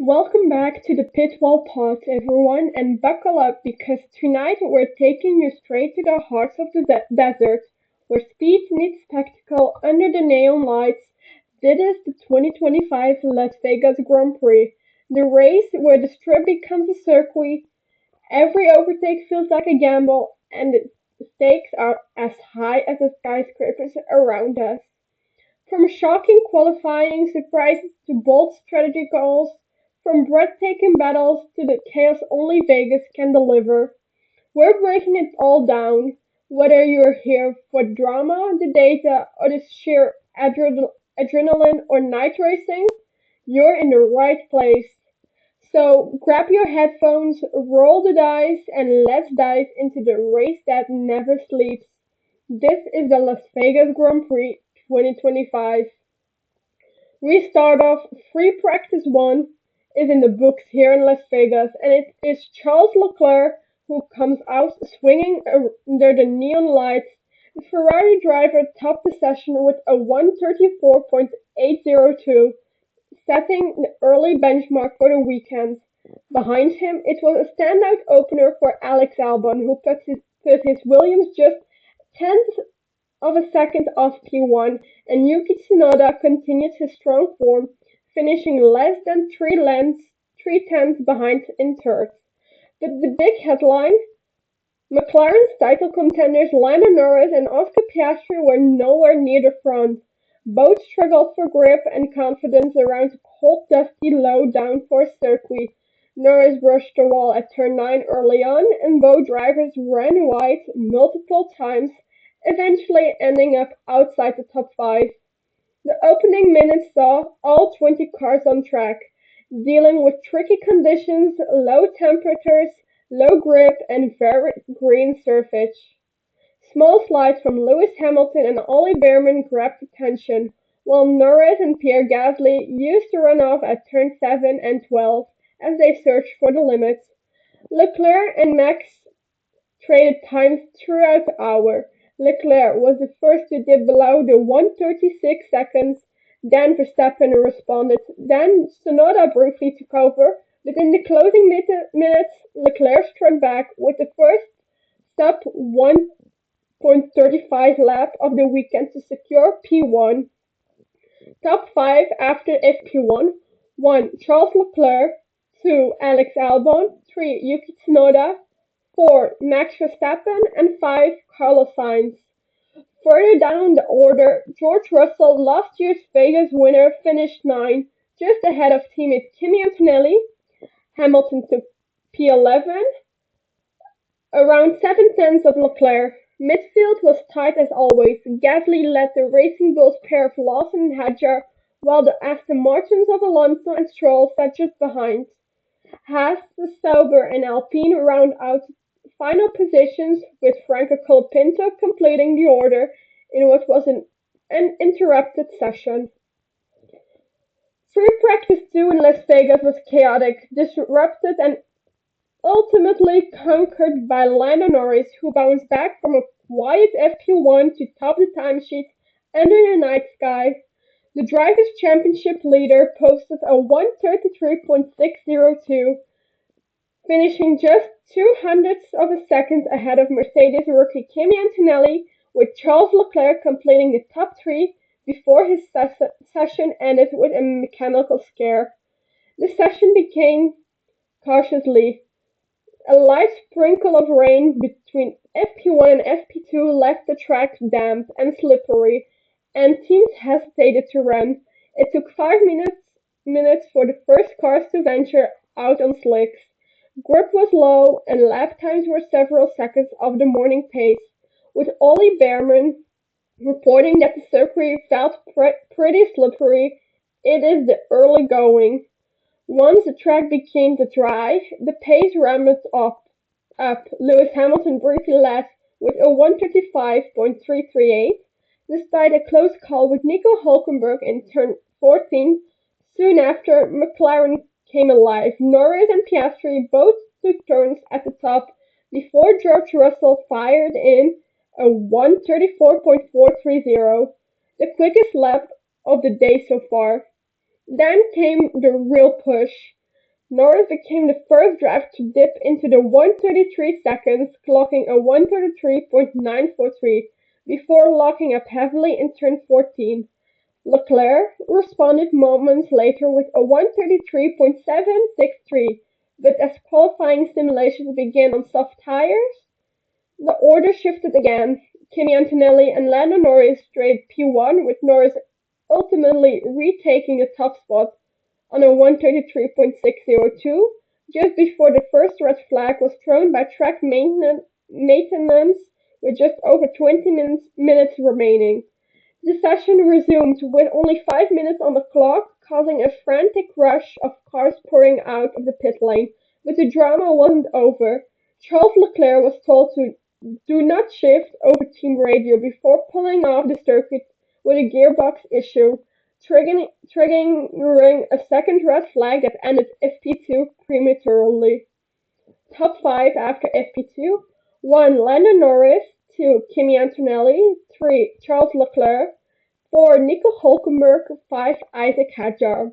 Welcome back to the Pitwall Pod, everyone, and buckle up because tonight we're taking you straight to the hearts of the desert, where speed meets spectacle under the neon lights. This is the 2025 Las Vegas Grand Prix, the race where the strip becomes a circuit, every overtake feels like a gamble, and the stakes are as high as the skyscrapers around us. From shocking qualifying surprises to bold strategy goals, from breathtaking battles to the chaos only Vegas can deliver, we're breaking it all down. Whether you're here for drama, the data, or the sheer adrenaline or night racing, you're in the right place. So grab your headphones, roll the dice, and let's dive into the race that never sleeps. This is the Las Vegas Grand Prix 2025. We start off free practice one is in the books here in Las Vegas, and it is Charles Leclerc who comes out swinging under the neon lights. The Ferrari driver topped the session with a 134.802, setting the early benchmark for the weekend. Behind him, it was a standout opener for Alex Albon, who put his Williams just tenths of a second off P1, and Yuki Tsunoda continued his strong form, finishing less than three tenths behind in third. But the big headline: McLaren's title contenders Lando Norris and Oscar Piastri were nowhere near the front. Both struggled for grip and confidence around the cold, dusty, low downforce circuit. Norris brushed the wall at turn 9 early on, and both drivers ran wide multiple times, eventually ending up outside the top 5. The opening minutes saw all 20 cars on track, dealing with tricky conditions, low temperatures, low grip, and very green surface. Small slides from Lewis Hamilton and Ollie Behrman grabbed attention, while Norris and Pierre Gasly used the runoff at turn 7 and 12 as they searched for the limits. Leclerc and Max traded times throughout the hour. Leclerc was the first to dip below the 136 seconds, then Verstappen responded, then Tsunoda briefly took over, but in the closing minutes, Leclerc struck back with the first sub 1.35 lap of the weekend to secure P1. Top 5 after FP1: 1. Charles Leclerc, 2. Alex Albon, 3. Yuki Tsunoda, 4. Max Verstappen, and 5. Carlos Sainz. Further down the order, George Russell, last year's Vegas winner, finished 9, just ahead of teammate Kimi Antonelli. Hamilton took P11, around 7 tenths of Leclerc. Midfield was tight as always. Gasly led the Racing Bulls pair of Lawson and Hadjar, while the Aston Martins of Alonso and Stroll sat just behind. Haas, Sauber, and Alpine round out final positions, with Franco Colapinto completing the order in what was an uninterrupted session. Free practice 2 in Las Vegas was chaotic, disrupted, and ultimately conquered by Lando Norris, who bounced back from a quiet FP1 to top the timesheet under the night sky. The Drivers' Championship leader posted a 133.602, finishing just 2 hundredths of a second ahead of Mercedes rookie Kimi Antonelli, with Charles Leclerc completing the top 3 before his session ended with a mechanical scare. The session began cautiously. A light sprinkle of rain between FP1 and FP2 left the track damp and slippery, and teams hesitated to run. It took 5 minutes for the first cars to venture out on slicks. Grip was low, and lap times were several seconds off the morning pace, with Ollie Behrman reporting that the circuit felt pretty slippery. It is the early going. Once the track began to dry, the pace ramped up. Lewis Hamilton briefly led with a 135.338, despite a close call with Nico Hulkenberg in turn 14. Soon after, McLaren came alive. Norris and Piastri both took turns at the top before George Russell fired in a 134.430, the quickest lap of the day so far. Then came the real push. Norris became the first driver to dip into the 1:33 seconds, clocking a 1:33.943 before locking up heavily in turn 14. Leclerc responded moments later with a 1:33.763, but as qualifying simulations began on soft tires, the order shifted again. Kimi Antonelli and Lando Norris straight P1, with Norris ultimately retaking the top spot on a 1:33.602, just before the first red flag was thrown by track maintenance with just over 20 minutes remaining. The session resumed with only 5 minutes on the clock, causing a frantic rush of cars pouring out of the pit lane. But the drama wasn't over. Charles Leclerc was told to do not shift over team radio before pulling off the circuit with a gearbox issue, triggering a second red flag that ended FP2 prematurely. Top 5 after FP2: 1. Lando Norris, 2. Kimi Antonelli, 3. Charles Leclerc, 4. Nico Hulkenberg, 5. Isaac Hadjar.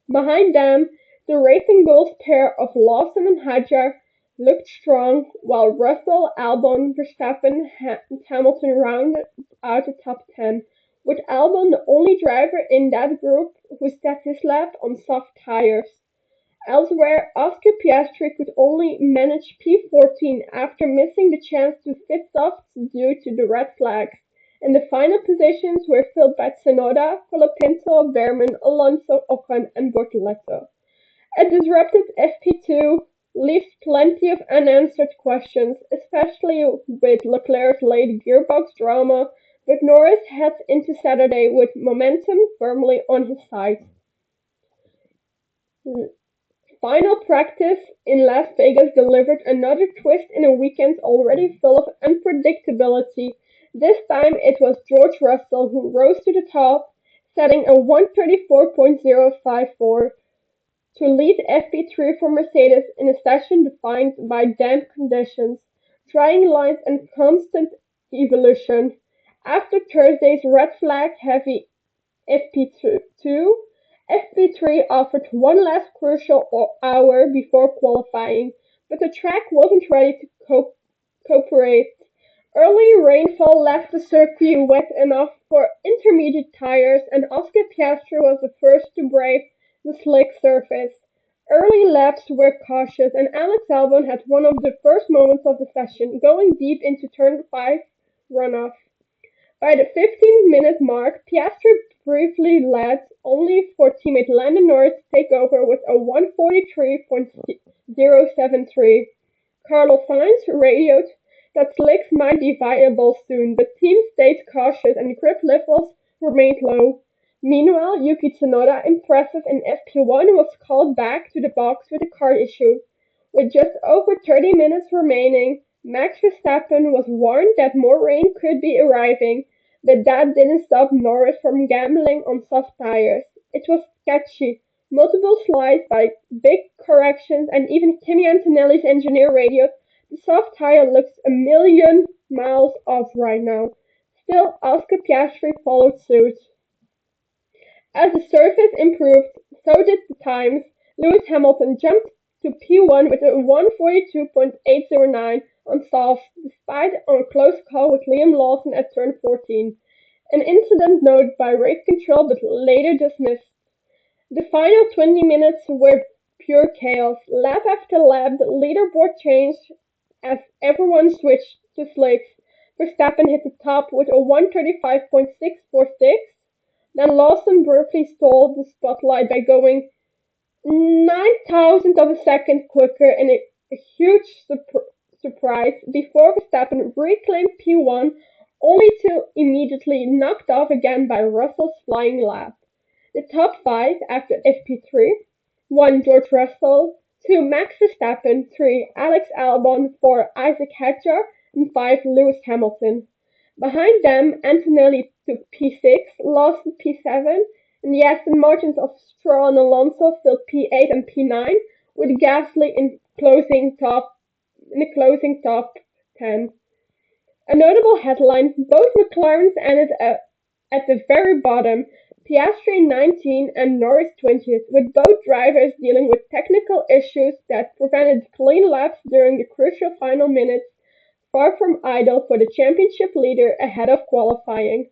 Behind them, the Racing Bulls pair of Lawson and Hadjar looked strong, while Russell, Albon, Verstappen, and Hamilton rounded out the top 10, with Albon the only driver in that group who set his lap on soft tires. Elsewhere, Oscar Piastri could only manage P14 after missing the chance to fit softs due to the red flags, and the final positions were filled by Tsunoda, Colapinto, Behrman, Alonso, Ocon, and Bortoleto. A disrupted FP2 leaves plenty of unanswered questions, especially with Leclerc's late gearbox drama, but Norris heads into Saturday with momentum firmly on his side. Final practice in Las Vegas delivered another twist in a weekend already full of unpredictability. This time it was George Russell who rose to the top, setting a 1:34.054 to lead FP3 for Mercedes in a session defined by damp conditions, trying lines, and constant evolution. After Thursday's red flag heavy FP2, FP3 offered one last crucial hour before qualifying, but the track wasn't ready to cooperate. Early rainfall left the circuit wet enough for intermediate tires, and Oscar Piastri was the first to brave the slick surface. Early laps were cautious, and Alex Albon had one of the first moments of the session, going deep into turn 5 runoff. By the 15-minute mark, Piastri briefly led, only for teammate Lando Norris to take over with a 1:43.073. Carlos Sainz radioed that slicks might be viable soon, but team stayed cautious and grip levels remained low. Meanwhile, Yuki Tsunoda, impressive in FP1, was called back to the box with a car issue. With just over 30 minutes remaining, Max Verstappen was warned that more rain could be arriving, but that didn't stop Norris from gambling on soft tires. It was sketchy. Multiple slides by big corrections, and even Kimi Antonelli's engineer radioed, the soft tire looks a million miles off right now. Still, Oscar Piastri followed suit. As the surface improved, so did the times. Lewis Hamilton jumped to P1 with a 1:42.809 on softs, despite a close call with Liam Lawson at turn 14. An incident noted by race control but later dismissed. The final 20 minutes were pure chaos. Lap after lap, the leaderboard changed as everyone switched to slicks. Verstappen hit the top with a 1:35.646. Then Lawson briefly stole the spotlight by going 9,000 of a second quicker in a huge surprise before Verstappen reclaimed P1, only to immediately knocked off again by Russell's flying lap. The top 5 after FP3: 1. George Russell, 2. Max Verstappen, 3. Alex Albon, 4. Isaac Hadjar, and 5. Lewis Hamilton. Behind them, Antonelli took P6, Lawson P7, and the Aston Martins of Stroll and Alonso filled P8 and P9, with Gasly in the closing top 10. A notable headline: both McLarens ended at the very bottom. Piastri 19th and Norris 20th, with both drivers dealing with technical issues that prevented clean laps during the crucial final minutes, far from ideal for the championship leader ahead of qualifying.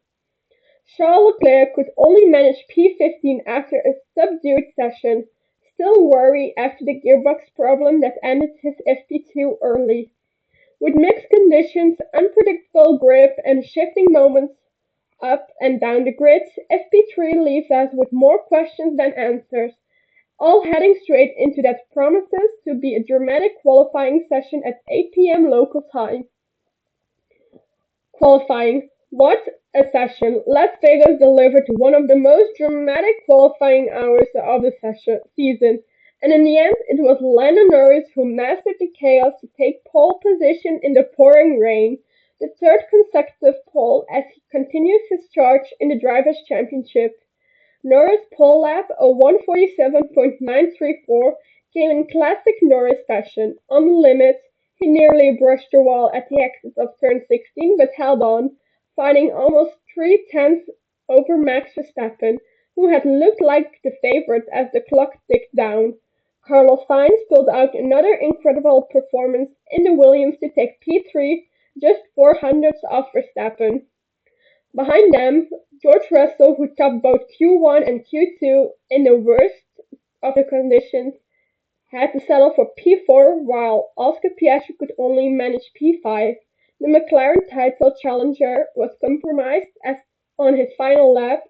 Charles Leclerc could only manage P15 after a subdued session, still worried after the gearbox problem that ended his FP2 early. With mixed conditions, unpredictable grip, and shifting moments up and down the grid, FP3 leaves us with more questions than answers, all heading straight into that promises to be a dramatic qualifying session at 8 p.m. local time. Qualifying. What a session! Las Vegas delivered one of the most dramatic qualifying hours of the season, and in the end it was Lando Norris who mastered the chaos to take pole position in the pouring rain, the third consecutive pole as he continues his charge in the Drivers' Championship. Norris' pole lap of 147.934 came in classic Norris fashion, on the limit. He nearly brushed the wall at the exit of turn 16 but held on, finding almost 3 tenths over Max Verstappen, who had looked like the favorite as the clock ticked down. Carlos Sainz pulled out another incredible performance in the Williams to take P3, just 4 hundredths off Verstappen. Behind them, George Russell, who topped both Q1 and Q2 in the worst of the conditions, had to settle for P4, while Oscar Piastri could only manage P5. The McLaren title challenger was compromised as on his final lap,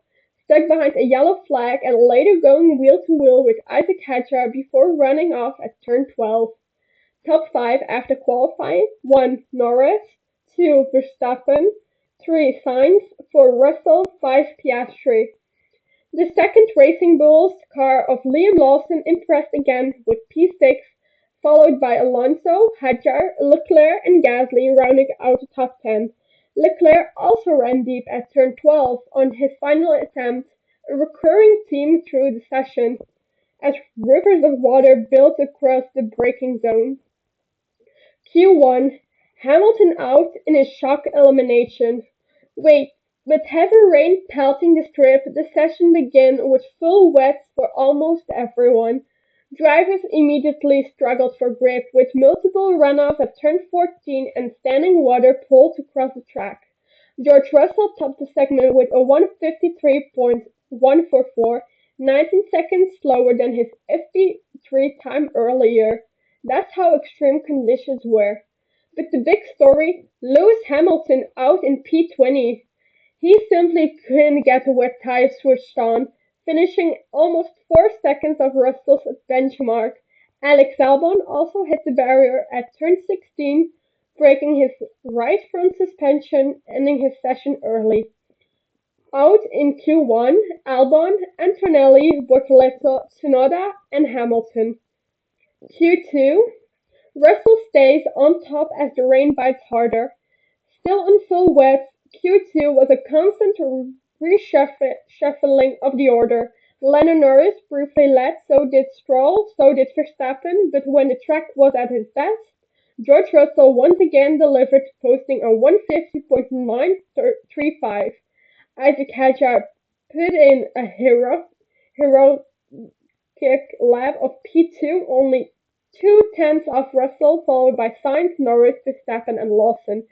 stuck behind a yellow flag and later going wheel to wheel with Isaac Hadjar before running off at turn 12. Top 5 after qualifying: 1. Norris, 2. Verstappen, 3. Sainz, 4. Russell, 5. Piastri. The second Racing Bulls car of Liam Lawson impressed again with P6, followed by Alonso, Hadjar, Leclerc and Gasly rounding out the top 10. Leclerc also ran deep at turn 12 on his final attempt, a recurring theme through the session, as rivers of water built across the braking zone. Q1, Hamilton out in a shock elimination. Wait, with heavy rain pelting the strip, the session began with full wets for almost everyone. Drivers immediately struggled for grip, with multiple runoffs at turn 14 and standing water pulled across the track. George Russell topped the segment with a 153.144, 19 seconds slower than his FP3 time earlier. That's how extreme conditions were. But the big story: Lewis Hamilton out in P20. He simply couldn't get the wet tire switched on, finishing almost 4 seconds off Russell's benchmark. Alex Albon also hit the barrier at turn 16, breaking his right front suspension, ending his session early. Out in Q1, Albon, Antonelli, Bortoleto, Tsunoda, and Hamilton. Q2, Russell stays on top as the rain bites harder. Still on full wet, Q2 was a constant reshuffling of the order. Lando Norris briefly led, so did Stroll, so did Verstappen, but when the track was at its best, George Russell once again delivered, posting a 150.935. Isaac Hadjar put in a heroic lap of P2, only 2 tenths off Russell, followed by Sainz, Norris, Verstappen, and Lawson.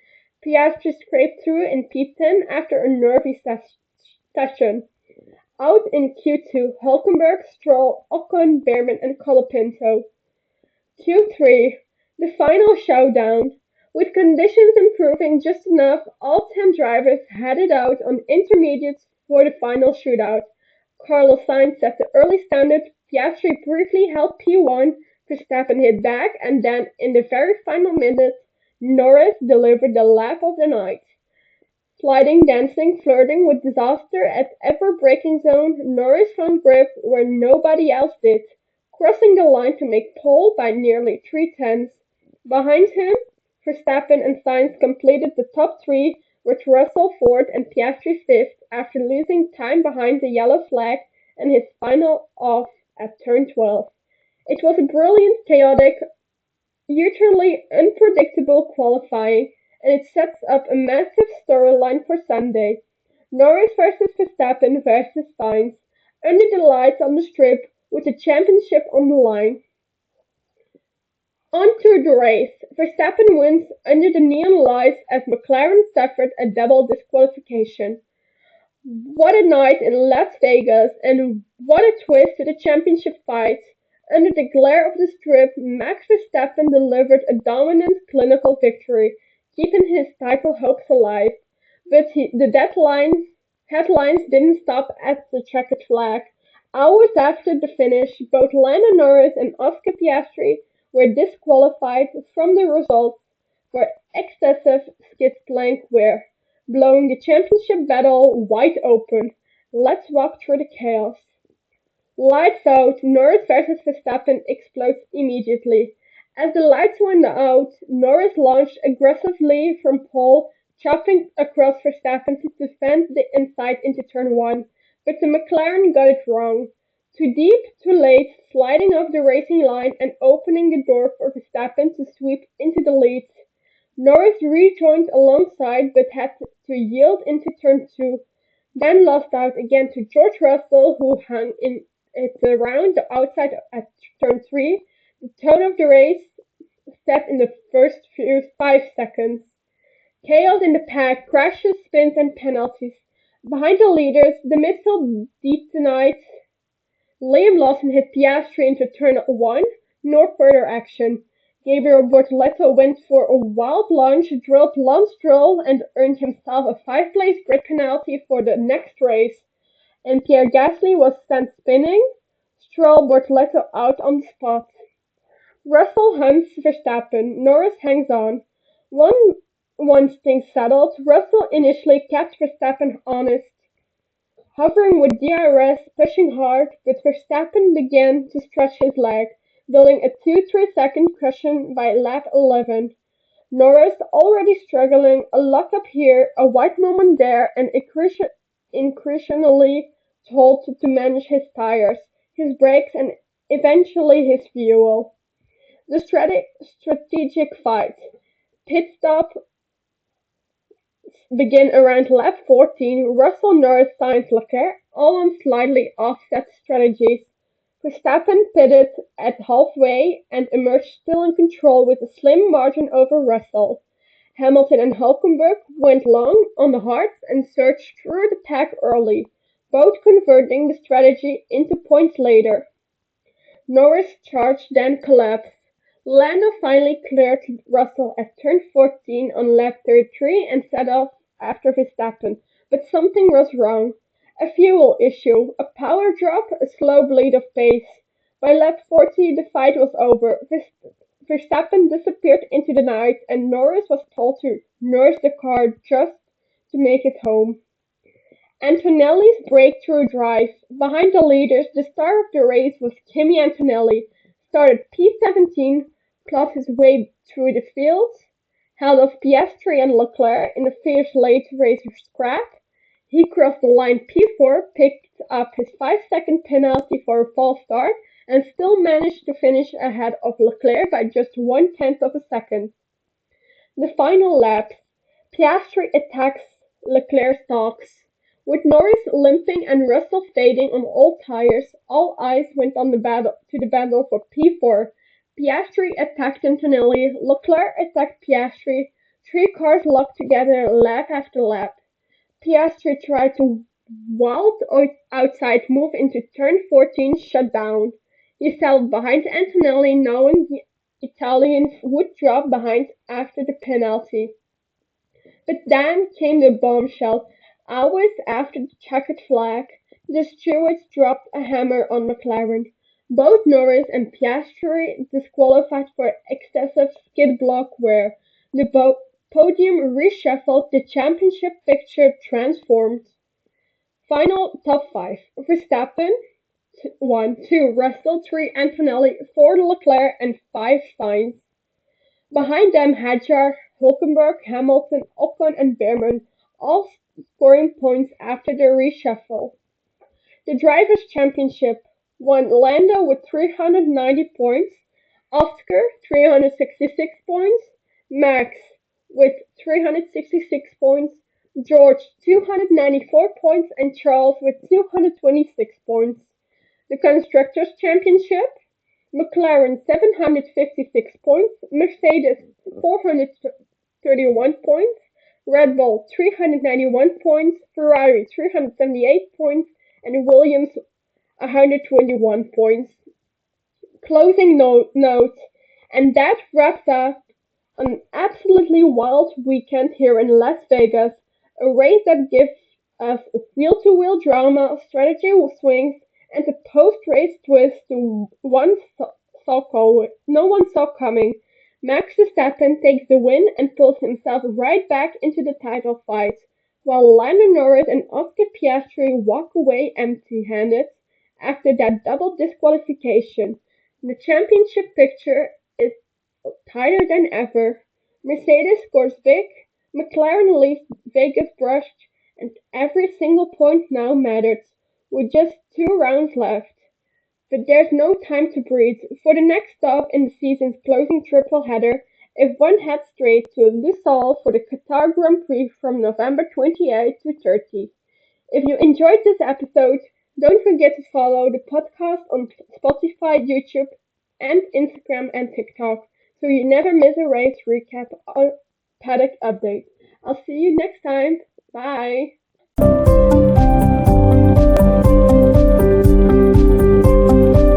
Piastri scraped through in P10 after a nervy session. Out in Q2, Hulkenberg, Stroll, Ocon, Behrman, and Colapinto. Q3, the final showdown. With conditions improving just enough, all 10 drivers headed out on intermediates for the final shootout. Carlos Sainz set the early standard, Piastri briefly held P1, Verstappen hit back, and then, in the very final minutes, Norris delivered the lap of the night. Sliding, dancing, flirting with disaster at every braking zone, Norris found grip where nobody else did, crossing the line to make pole by nearly 3 tenths. Behind him, Verstappen and Sainz completed the top three, with Russell fourth and Piastri fifth after losing time behind the yellow flag and his final off at turn 12. It was a brilliant, chaotic, utterly unpredictable qualifying, and it sets up a massive storyline for Sunday. Norris versus Verstappen versus Sainz, under the lights on the strip with the championship on the line. On to the race. Verstappen wins under the neon lights as McLaren suffered a double disqualification. What a night in Las Vegas, and what a twist to the championship fight! Under the glare of the strip, Max Verstappen delivered a dominant clinical victory, keeping his title hopes alive. But headlines didn't stop at the checkered flag. Hours after the finish, both Lando Norris and Oscar Piastri were disqualified from the results for excessive skid plank wear, blowing the championship battle wide open. Let's walk through the chaos. Lights out, Norris versus Verstappen explodes immediately. As the lights went out, Norris launched aggressively from pole, chopping across Verstappen to defend the inside into turn 1, but the McLaren got it wrong. Too deep, too late, sliding off the racing line and opening the door for Verstappen to sweep into the lead. Norris rejoined alongside but had to yield into turn 2, then lost out again to George Russell, who hung in it around the outside at turn 3. The tone of the race set in the first few 5 seconds. Chaos in the pack, crashes, spins, and penalties. Behind the leaders, the midfield detonates. Liam Lawson hit Piastri into turn 1, no further action. Gabriel Bortoleto went for a wild lunge, drilled Lance Stroll, and earned himself a 5-place grid penalty for the next race. And Pierre Gasly was sent spinning. Stroll Bortoleto out on the spot. Russell hunts Verstappen. Norris hangs on. One Once things settled, Russell initially kept Verstappen honest, hovering with DRS, pushing hard, but Verstappen began to stretch his leg, building a 2-3 second cushion by lap 11. Norris, already struggling, a lock-up here, a white moment there, and increasingly told to manage his tires, his brakes, and eventually his fuel. The strategic fight. Pit stop begin around lap 14. Russell, Norris, Sainz, Leclerc, all on slightly offset strategies. Verstappen pitted at halfway and emerged still in control with a slim margin over Russell. Hamilton and Hulkenberg went long on the hards and surged through the pack early, both converting the strategy into points later. Norris' charge then collapsed. Lando finally cleared Russell at turn 14 on lap 33 and set off after Verstappen, but something was wrong. A fuel issue, a power drop, a slow bleed of pace. By lap 40 the fight was over. Verstappen disappeared into the night and Norris was told to nurse the car just to make it home. Antonelli's breakthrough drive. Behind the leaders, the star of the race was Kimi Antonelli. Started P17, clawed his way through the field, held off Piastri and Leclerc in a fierce late race scrap. He crossed the line P4, picked up his 5-second penalty for a false start, and still managed to finish ahead of Leclerc by just 1/10 of a second. The final lap. Piastri attacks, Leclerc stalks. With Norris limping and Russell fading on all tires, all eyes went on to the battle for P4. Piastri attacked Antonelli, Leclerc attacked Piastri, 3 cars locked together lap after lap. Piastri tried to wild outside move into turn 14 shut down. He settled behind Antonelli knowing the Italian would drop behind after the penalty. But then came the bombshell. Hours after the checkered flag, the stewards dropped a hammer on McLaren. Both Norris and Piastri disqualified for excessive skid block wear. The podium reshuffled, the championship picture transformed. Final top 5. Verstappen 1, 2, Russell 3, Antonelli 4, Leclerc and 5, Sainz. Behind them Hadjar, Hulkenberg, Hamilton, Ocon and Behrman, all scoring points after the reshuffle. The Drivers' Championship won Lando with 390 points, Oscar 366 points, Max with 366 points, George 294 points and Charles with 226 points. The Constructors' Championship, McLaren 756 points, Mercedes 431 points, Red Bull 391 points, Ferrari 378 points, and Williams 121 points. Closing note, and that wraps up an absolutely wild weekend here in Las Vegas, a race that gives us wheel-to-wheel drama, strategy swings, and a post-race twist to no one saw coming. Max Verstappen takes the win and pulls himself right back into the title fight, while Lando Norris and Oscar Piastri walk away empty-handed after that double disqualification. The championship picture is tighter than ever. Mercedes scores big, McLaren leaves Vegas brushed, and every single point now matters, with just 2 rounds left. But there's no time to breathe. For the next stop in the season's closing triple header, F1 heads straight to Lusail for the Qatar Grand Prix from November 28 to 30. If you enjoyed this episode, don't forget to follow the podcast on Spotify, YouTube, and Instagram and TikTok so you never miss a race recap or paddock update. I'll see you next time. Bye.